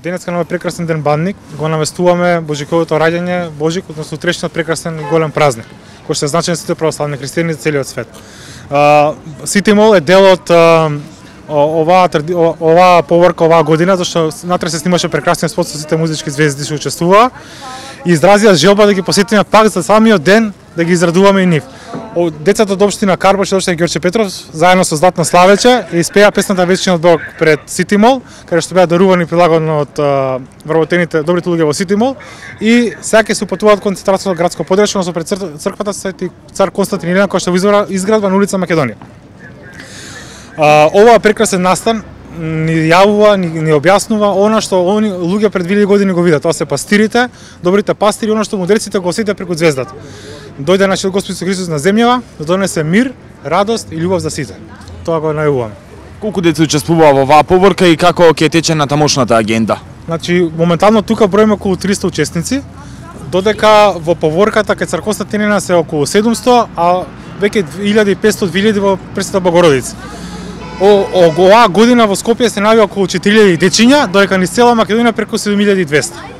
Денеска на прекрасен ден Бандник го навестуваме Божиковото раѓање, Божик, односно утрешниот прекрасен и голем празник, кој што е значен за сите православни христијани за целиот свет. Сити Мол е дел од оваа поворка оваа година, зашто натре се снимаше прекрасен спот со сите музички звезди што учествуваа и изразија желба да ги посетиме пак за самиот ден да ги израдуваме и нив. Децата од општина Карбош и општина Ѓорче Петров заедно со Златна Славече испеа песната Вечниот Бог пред Сити Мол, каде што беа дарувани прилагано од вработените добрите луѓе во Сити Мол и сега ќе се упатуваат кон централното градско подрачје, односно пред црквата Свети цар Константин Илина, која што во изградба на улица Македонија. Ова прекрасен настан ни јавува, ни објаснува она што они луѓе пред 2000 години го видат. Тоа се пастирите, добрите пастири, она што мудреците го осетија преку звездата. Дојде нашиот Господ Исус Христос на земјава да донесе мир, радост и љубов за сите. Тоа го најавуваме. Колку деца учествува во оваа поворка и како ќе тече на тамошната агенда? Значи, моментално тука броиме околу 300 учесници, додека во поворката кај цар Константин се околу 700, а веќе 1500-2000 во Пресвета Богородица. Оваа година во Скопје се најави околу 4000 дечиња, додека низ цела Македонија преку 7200.